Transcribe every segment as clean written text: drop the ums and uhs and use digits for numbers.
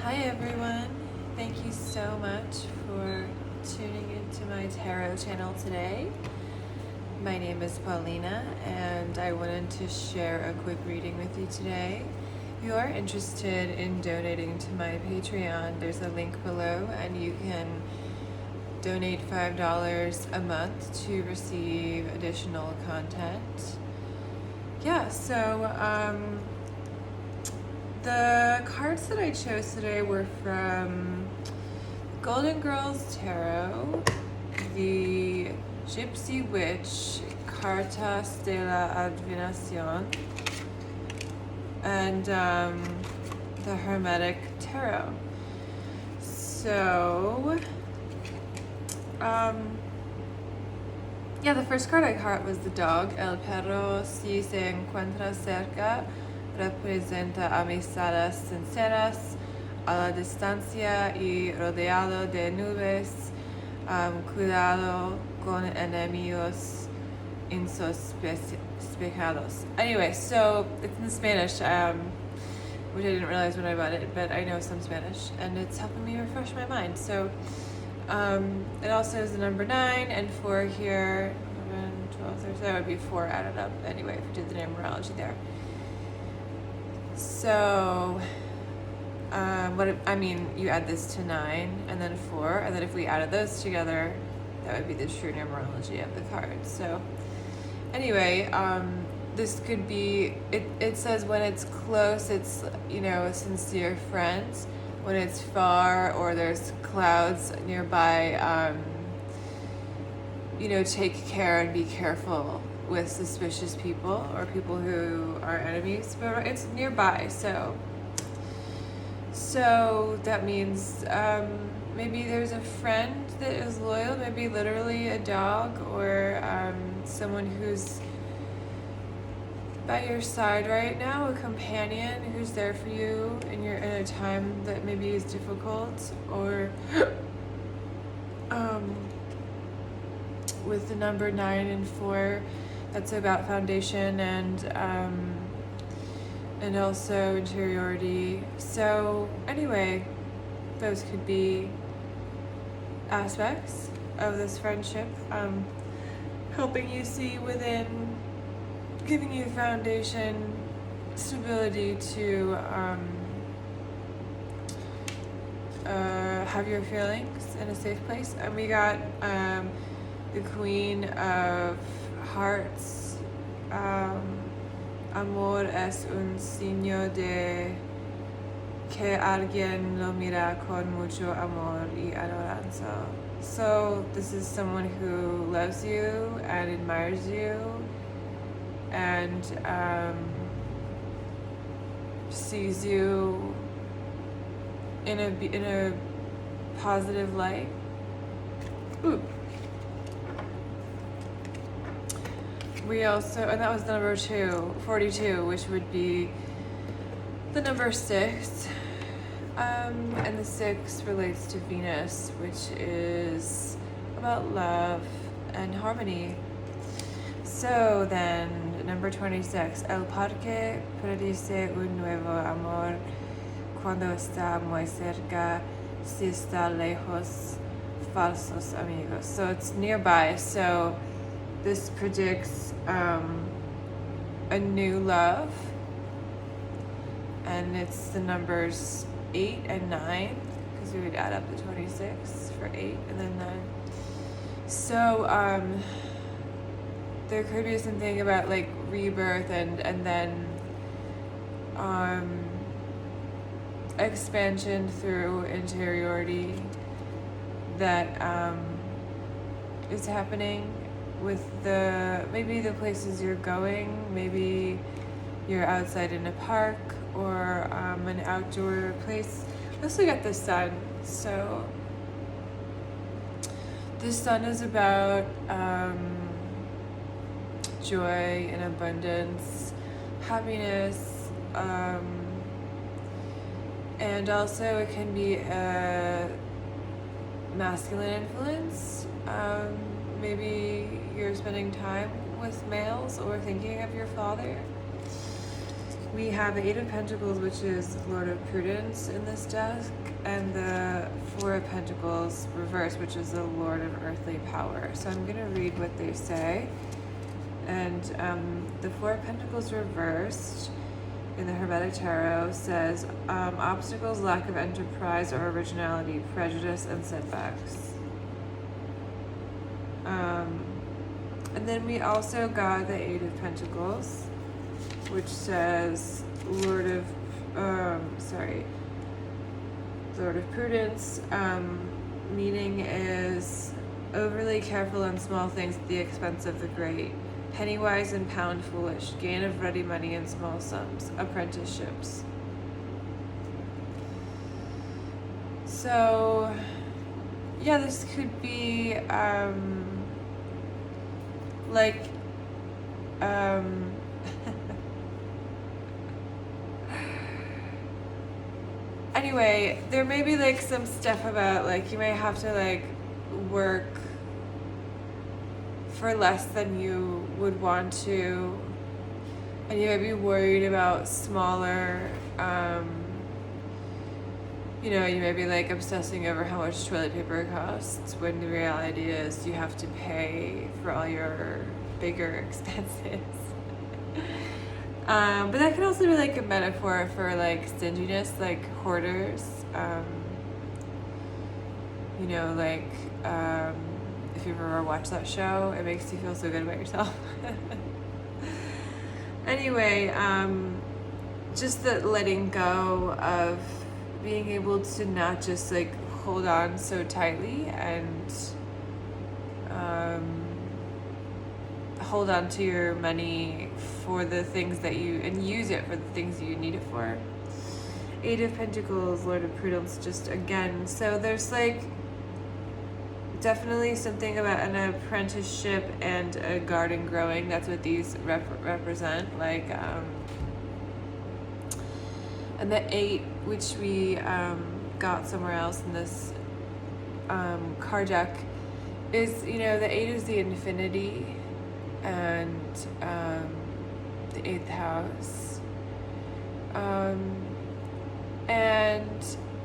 Hi everyone, thank you so much for tuning into my tarot channel today. My name is Paulina and I wanted to share a quick reading with you today. If you are interested in donating to my Patreon, there's a link below and you can donate $5 a month to receive additional content. The cards that I chose today were from Golden Girls Tarot, the Gypsy Witch, Cartas de la Adivinación, and the Hermetic Tarot. So, the first card I caught was the dog. El perro si se encuentra cerca representa amistades sinceras a la distancia y rodeado de nubes. Cuidado con enemigos insospechados. Anyway, so it's in Spanish, which I didn't realize when I bought it, but I know some Spanish, and it's helping me refresh my mind. So it also is the number 9 and 4 here. 11, 12, 13, that would be 4 added up anyway if you did the numerology there. So, you add this to 9 and then 4, and then if we added those together, that would be the true numerology of the card. So, anyway, this could be, it says when it's close, it's, sincere friends. When it's far or there's clouds nearby, take care and be careful with suspicious people or people who are enemies, but it's nearby, so that means maybe there's a friend that is loyal, maybe literally a dog or someone who's by your side right now, a companion who's there for you and you're in a time that maybe is difficult, or with the number 9 and 4, that's about foundation and also interiority. So anyway, those could be aspects of this friendship, helping you see within, giving you foundation, stability to have your feelings in a safe place. And we got the Queen of Hearts. Amor es un signo de que alguien lo mira con mucho amor y adoranza. So this is someone who loves you and admires you and sees you in a positive light. Ooh. We also, and that was the number 42, which would be the number 6. And the 6 relates to Venus, which is about love and harmony. So then, number 26, El parque predice un nuevo amor cuando está muy cerca, si está lejos, falsos amigos. So it's nearby, so this predicts a new love, and it's the numbers 8 and 9, because we would add up the 26 for 8 and then 9. So there could be something about like rebirth and then expansion through interiority that is happening with maybe the places you're going. Maybe you're outside in a park or an outdoor place. I also got the sun. So the sun is about joy and abundance, happiness, and also it can be a masculine influence. Maybe you're spending time with males or thinking of your father. We have the Eight of Pentacles, which is Lord of Prudence in this deck, and the Four of Pentacles reversed, which is the Lord of Earthly Power. So I'm going to read what they say. And the Four of Pentacles reversed in the Hermetic Tarot says, obstacles, lack of enterprise or originality, prejudice, and setbacks. And then we also got the Eight of Pentacles, which says Lord of Prudence. Meaning is overly careful on small things at the expense of the great. Penny wise and pound foolish. Gain of ready money in small sums. Apprenticeships. So, yeah, this could be anyway, there may be like some stuff about like you may have to like work for less than you would want to, and you might be worried about smaller you may be like obsessing over how much toilet paper costs when the reality is you have to pay for all your bigger expenses. But that can also be like a metaphor for like stinginess, like hoarders. If you've ever watched that show, it makes you feel so good about yourself. Anyway, just the letting go of being able to not just like hold on so tightly and hold on to your money for the things that and use it for the things you need it for. Eight of Pentacles, Lord of Prudence, just again. So there's like definitely something about an apprenticeship and a garden growing. That's what these represent. Like, and the 8, which we got somewhere else in this card deck, is, the 8 is the infinity and the 8th house. And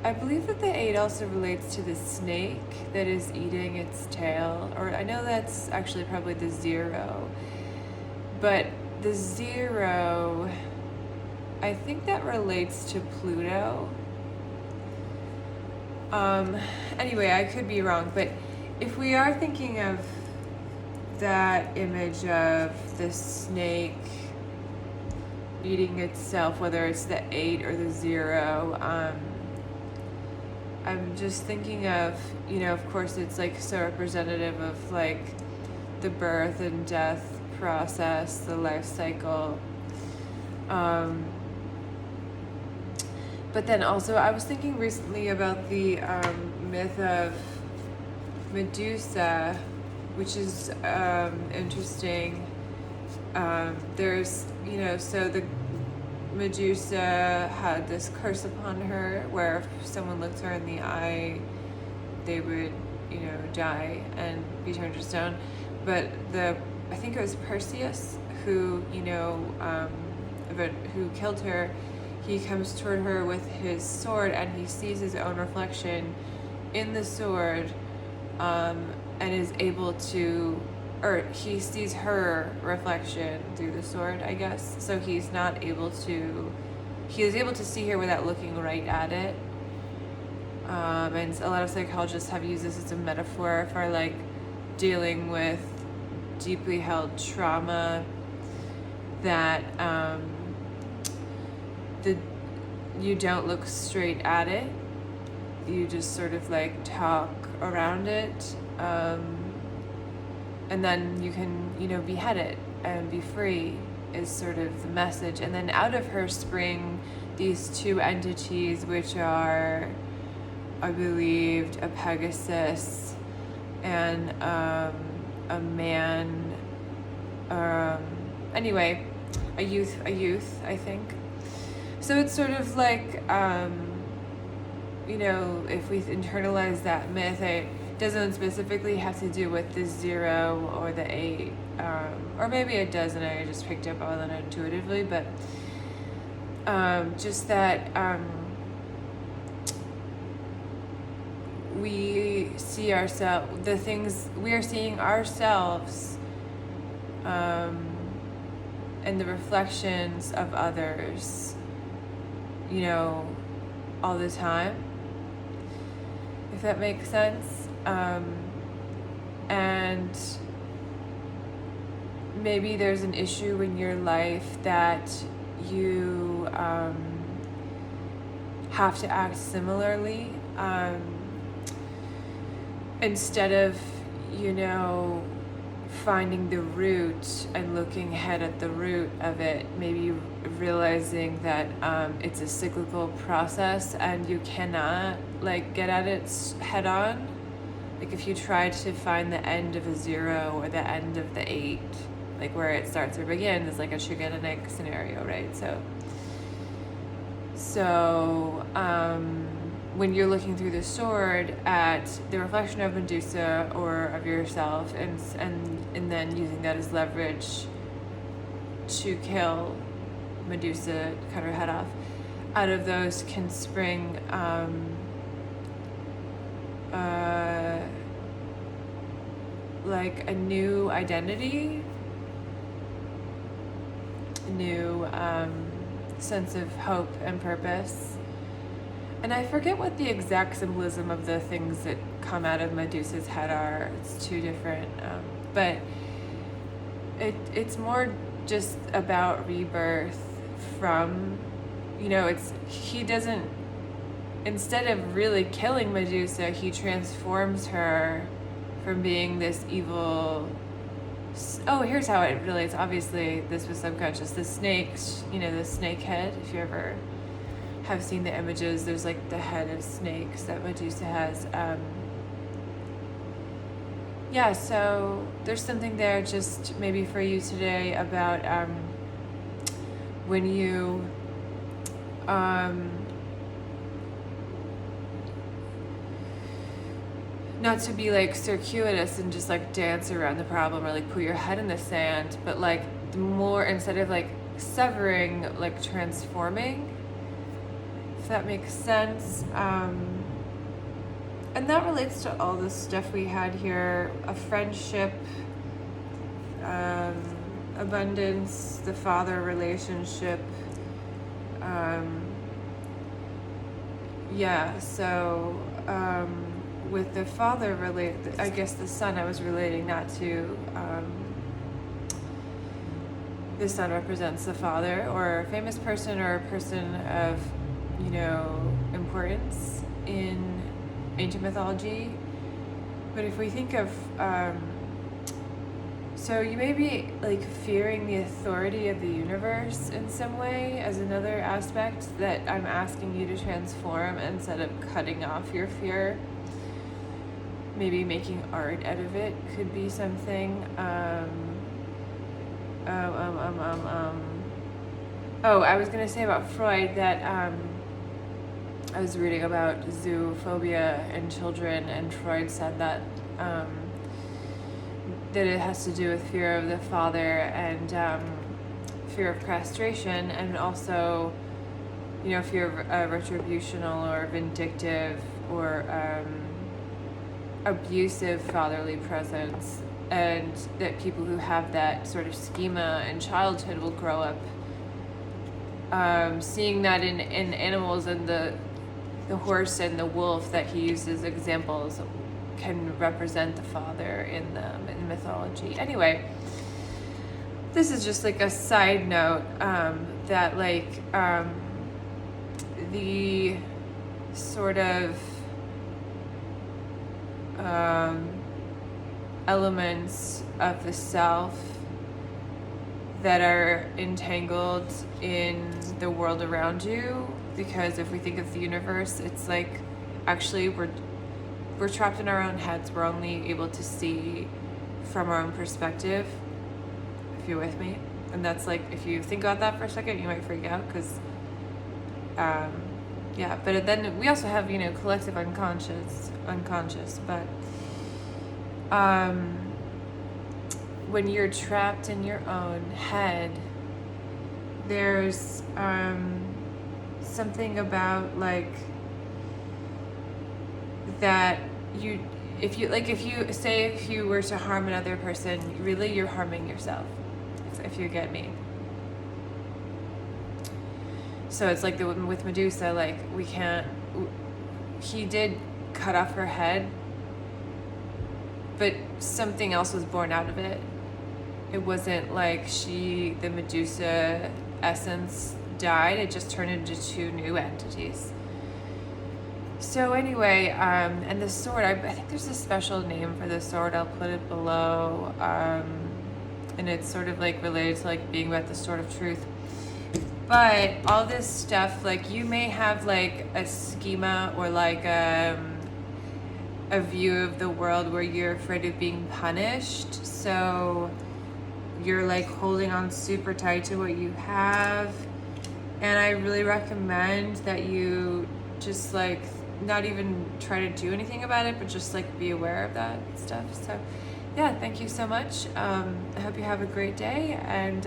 I believe that the 8 also relates to the snake that is eating its tail. Or I know that's actually probably the 0. But the 0, I think that relates to Pluto. Anyway, I could be wrong. But if we are thinking of that image of the snake eating itself, whether it's the 8 or the 0, I'm just thinking of, of course it's like so representative of like the birth and death process, the life cycle. But then also I was thinking recently about the myth of Medusa, which is interesting. There's, so the Medusa had this curse upon her where if someone looked her in the eye, they would, die and be turned to stone. But I think it was Perseus who, who killed her. He comes toward her with his sword and he sees his own reflection in the sword, and is able to, or he sees her reflection through the sword, I guess. So he is able to see her without looking right at it. And a lot of psychologists have used this as a metaphor for like dealing with deeply held trauma that you don't look straight at it. You just sort of like talk around it. And then you can, behead it and be free is sort of the message. And then out of her spring these 2 entities, which are, I believed, a Pegasus and a man, anyway, a youth, I think. So it's sort of like, if we internalize that myth, it doesn't specifically have to do with the 0 or the 8, or maybe it does and I just picked up on it intuitively, but just that we see ourselves, the things we are seeing ourselves, and the reflections of others, all the time, if that makes sense. And maybe there's an issue in your life that you have to act similarly, instead of finding the root and looking ahead at the root of it, maybe realizing that it's a cyclical process and you cannot get at it head on. If you try to find the end of a 0 or the end of the 8, where it starts or begins, is a chicken and egg scenario, right? So when you're looking through the sword at the reflection of Medusa or of yourself, and then using that as leverage to kill Medusa, cut her head off, out of those can spring a new identity, a new sense of hope and purpose. And I forget what the exact symbolism of the things that come out of Medusa's head are. It's two different, but it's more just about rebirth from, he doesn't, instead of really killing Medusa, he transforms her from being this evil. Oh, here's how it relates. Obviously, this was subconscious. The snakes, the snake head, if you ever have seen the images, there's the head of snakes that Medusa has. So there's something there just maybe for you today about when you not to be circuitous and just dance around the problem or put your head in the sand, but more, instead of severing, transforming, if that makes sense. And that relates to all the stuff we had here: a friendship, abundance, the father relationship. With the father I guess the son, I was relating that to, the son represents the father, or a famous person, or a person of, importance in ancient mythology. But if we think of, so you may be fearing the authority of the universe in some way, as another aspect that I'm asking you to transform instead of cutting off your fear. Maybe making art out of it could be something. Oh, I was gonna say about Freud that I was reading about zoophobia in children, and Freud said that that it has to do with fear of the father and fear of castration, and also, fear of retributional or vindictive or abusive fatherly presence, and that people who have that sort of schema in childhood will grow up seeing that in animals, and the horse and the wolf that he uses examples can represent the father in them in mythology. Anyway, this is just a side note that the sort of elements of the self that are entangled in the world around you, because if we think of the universe, it's actually we're trapped in our own heads. We're only able to see from our own perspective, if you're with me. And that's if you think about that for a second, you might freak out, because but then we also have collective unconscious, but when you're trapped in your own head, there's something about like that if you were to harm another person, really you're harming yourself, if you get me. So it's like with Medusa, like he did cut off her head, but something else was born out of it. It wasn't like the Medusa essence died, it just turned into two new entities. So anyway, and the sword, I think there's a special name for the sword, I'll put it below, and it's sort of like related to like being about the sword of truth. But all this stuff, like you may have like a schema or like a view of the world where you're afraid of being punished, so you're like holding on super tight to what you have. And I really recommend that you just like not even try to do anything about it, but just like be aware of that stuff. So yeah, thank you so much. I hope you have a great day, and